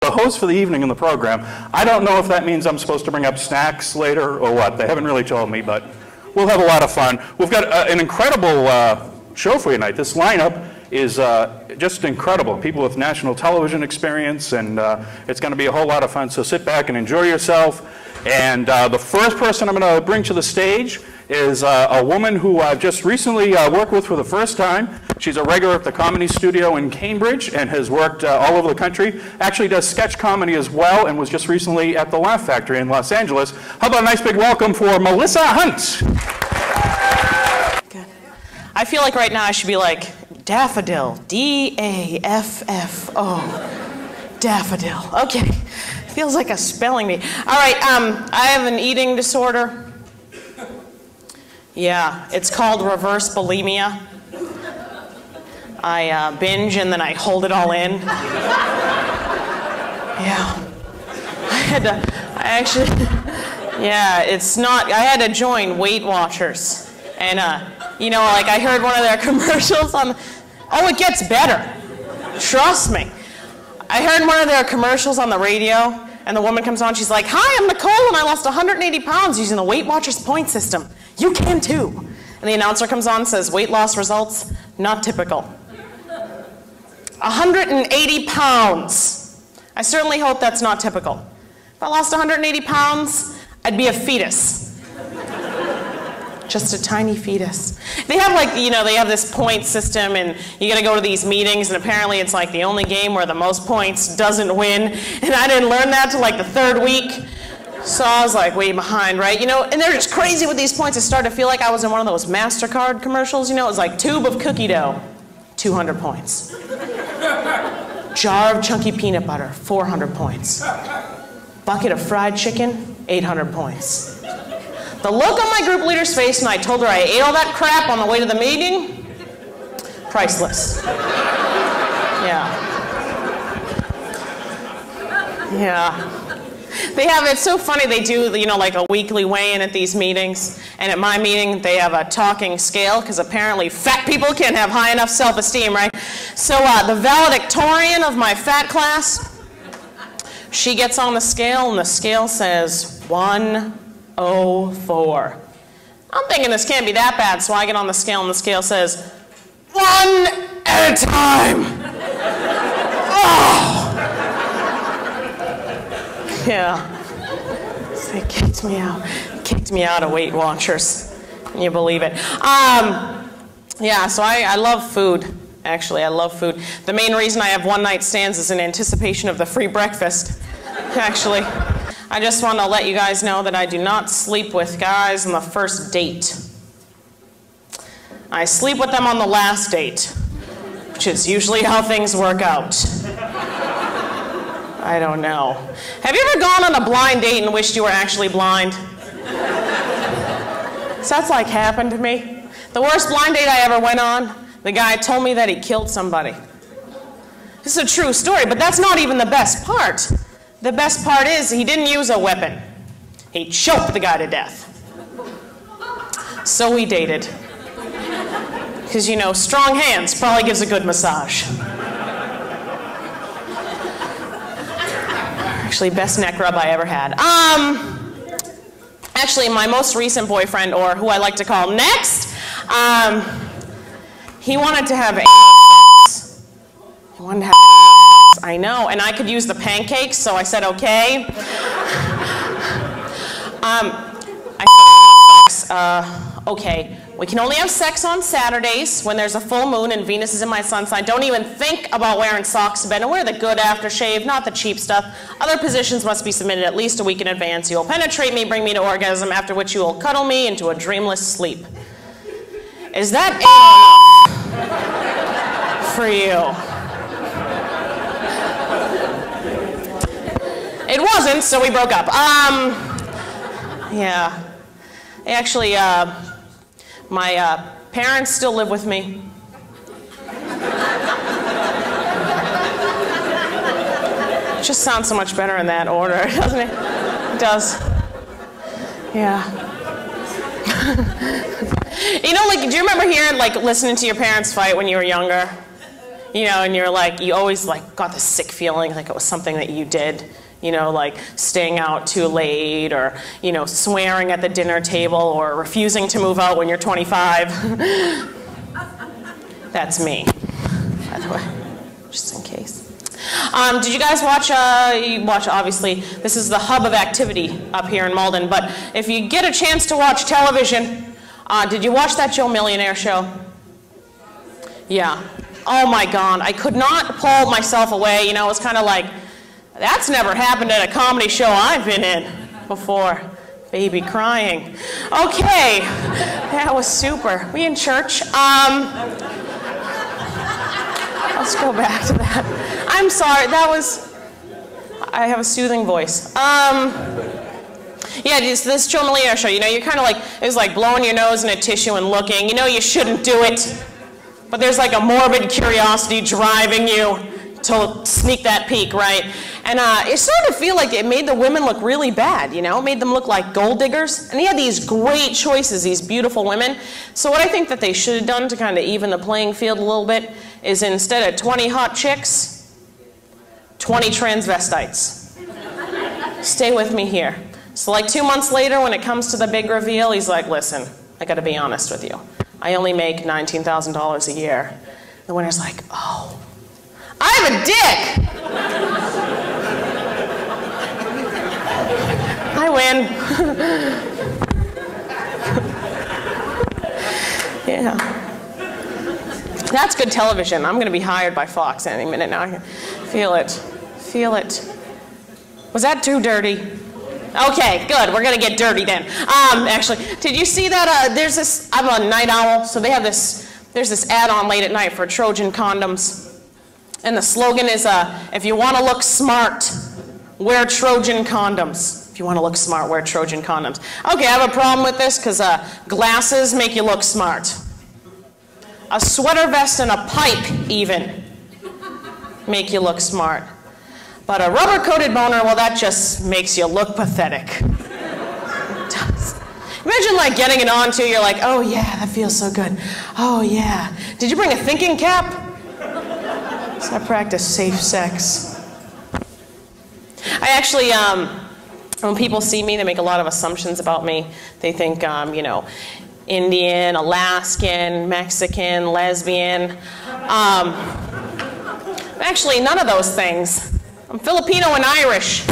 the host for the evening in the program. I don't know if that means I'm supposed to bring up snacks later or what. They haven't really told me, but we'll have a lot of fun. We've got an incredible show for you tonight. This lineup is just incredible. People with national television experience, and it's going to be a whole lot of fun. So sit back and enjoy yourself. And the first person I'm going to bring to the stage is a woman who I've just recently worked with for the first time. She's a regular at the Comedy Studio in Cambridge and has worked all over the country. Actually does sketch comedy as well and was just recently at the Laugh Factory in Los Angeles. How about a nice big welcome for Mallissa Hunt? Good. I feel like right now I should be like, daffodil, D-A-F-F-O, daffodil. Okay, feels like a spelling bee. All right, I have an eating disorder. Yeah, it's called reverse bulimia. I binge and then I hold it all in. Yeah, I had to join Weight Watchers. And, you know, like I heard one of their commercials on, oh, it gets better. Trust me. I heard one of their commercials on the radio, and the woman comes on, she's like, hi, I'm Nicole, and I lost 180 pounds using the Weight Watchers point system. You can too. And the announcer comes on and says, weight loss results, not typical. 180 pounds. I certainly hope that's not typical. If I lost 180 pounds, I'd be a fetus. Just a tiny fetus. They have like, you know, they have this point system and you gotta go to these meetings and apparently it's like the only game where the most points doesn't win. And I didn't learn that till like the third week. So I was like way behind, right? You know, and they're just crazy with these points. It started to feel like I was in one of those MasterCard commercials. You know, it was like tube of cookie dough, 200 points. Jar of chunky peanut butter, 400 points. Bucket of fried chicken, 800 points. The look on my group leader's face when I told her I ate all that crap on the way to the meeting, priceless. Yeah. Yeah. They have, it's so funny, they do, you know, like a weekly weigh-in at these meetings. And at my meeting, they have a talking scale, because apparently fat people can't have high enough self-esteem, right? So the valedictorian of my fat class, she gets on the scale, and the scale says 104. I'm thinking this can't be that bad, so I get on the scale, and the scale says, 1 at a time. Oh. Yeah. So it kicked me out. Kicked me out of Weight Watchers. Can you believe it? Yeah, so I love food. Actually, I love food. The main reason I have one-night stands is in anticipation of the free breakfast. Actually, I just want to let you guys know that I do not sleep with guys on the first date. I sleep with them on the last date, which is usually how things work out. I don't know. Have you ever gone on a blind date and wished you were actually blind? So that's like happened to me. The worst blind date I ever went on, the guy told me that he killed somebody. This is a true story, but that's not even the best part. The best part is he didn't use a weapon. He choked the guy to death. So we dated. Because, you know, strong hands probably gives a good massage. Actually, best neck rub I ever had. Actually, my most recent boyfriend, or who I like to call Next, he wanted to have sex. He wanted to have sex. I know, and I could use the pancakes, so I said okay. Okay. We can only have sex on Saturdays when there's a full moon and Venus is in my sun sign. Don't even think about wearing socks to bed, and wear the good aftershave, not the cheap stuff. Other positions must be submitted at least a week in advance. You will penetrate me, bring me to orgasm, after which you will cuddle me into a dreamless sleep. Is that for you? It wasn't, so we broke up. Yeah. Actually, my parents still live with me. It just sounds so much better in that order, doesn't it? It does. Yeah. You know, like, do you remember hearing, like, listening to your parents fight when you were younger? you know, and you're like, you always like got this sick feeling like it was something that you did, you know, like staying out too late or, you know, swearing at the dinner table or refusing to move out when you're 25. That's me, by the way, just in case. Did you guys watch, obviously, this is the hub of activity up here in Malden, but if you get a chance to watch television, did you watch that Joe Millionaire show? Yeah. Oh my God, I could not pull myself away, you know, it was kind of like, that's never happened at a comedy show I've been in before. Baby crying. Okay, that was super. We in church? Let's go back to that. I'm sorry, that was, I have a soothing voice. Yeah, this Joe Mallissa show, you know, you're kind of like, it was like blowing your nose in a tissue and looking. You know you shouldn't do it, but there's like a morbid curiosity driving you to sneak that peek, right? And it started to feel like it made the women look really bad, you know? It made them look like gold diggers. And he had these great choices, these beautiful women. So what I think that they should have done to kind of even the playing field a little bit is instead of 20 hot chicks, 20 transvestites. Stay with me here. So like 2 months later, when it comes to the big reveal, he's like, listen, I gotta be honest with you. I only make $19,000 a year. The winner's like, oh, I have a dick! I win. Yeah. That's good television. I'm going to be hired by Fox any minute now. I can feel it. Feel it. Was that too dirty? Okay, good. We're going to get dirty then. Actually, did you see that? There's this, I'm a night owl, so they have this, there's this ad on late at night for Trojan condoms. And the slogan is, if you want to look smart, wear Trojan condoms. If you want to look smart, wear Trojan condoms. Okay, I have a problem with this because glasses make you look smart. A sweater vest and a pipe, even, make you look smart. But a rubber-coated boner, well, that just makes you look pathetic. It does. Imagine like getting it on too, you're like, oh yeah, that feels so good. Oh yeah. Did you bring a thinking cap? So I practice safe sex. I actually, when people see me, they make a lot of assumptions about me. They think, you know, Indian, Alaskan, Mexican, lesbian. Actually, none of those things. I'm Filipino and Irish.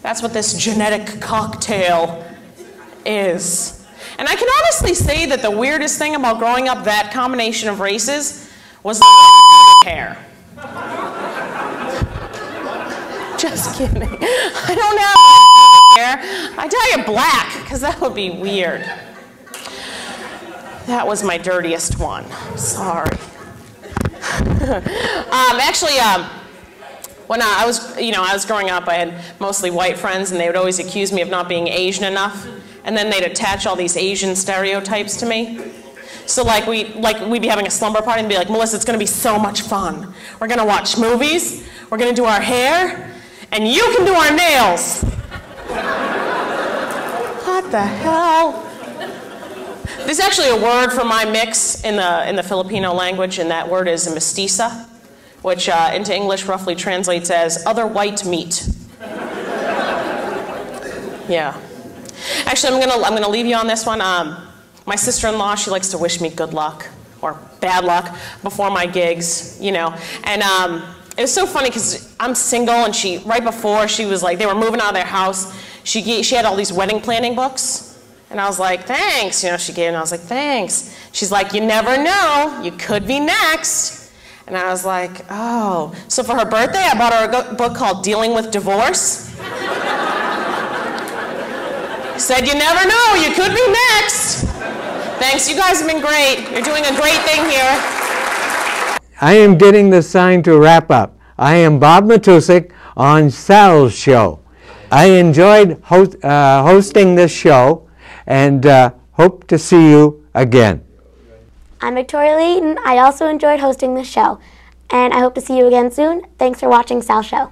That's what this genetic cocktail is. And I can honestly say that the weirdest thing about growing up that combination of races was the hair. Just kidding. I don't have hair. I dye it black, because that would be weird. That was my dirtiest one. Sorry. Actually, when I was growing up, I had mostly white friends, and they would always accuse me of not being Asian enough, and then they'd attach all these Asian stereotypes to me. So like we'd be having a slumber party and be like, Mallissa, it's going to be so much fun. We're going to watch movies, we're going to do our hair, and you can do our nails. What the hell? There's actually a word for my mix in the Filipino language, and that word is mestiza, which into English roughly translates as other white meat. Yeah. Actually, I'm gonna leave you on this one. My sister-in-law, she likes to wish me good luck or bad luck before my gigs, you know. And it was so funny because I'm single, and right before she was like, they were moving out of their house, she had all these wedding planning books. And I was like, thanks, you know, she gave, and I was like, thanks. She's like, you never know, you could be next. And I was like, oh. So for her birthday, I bought her a book called Dealing with Divorce. Said, you never know, you could be next. Thanks, you guys have been great. You're doing a great thing here. I am getting the sign to wrap up. I am Bob Matusik on sal'sshow. I enjoyed hosting this show, and hope to see you again. I'm Victoria Leigh, and I also enjoyed hosting this show, and I hope to see you again soon. Thanks for watching sal'sshow.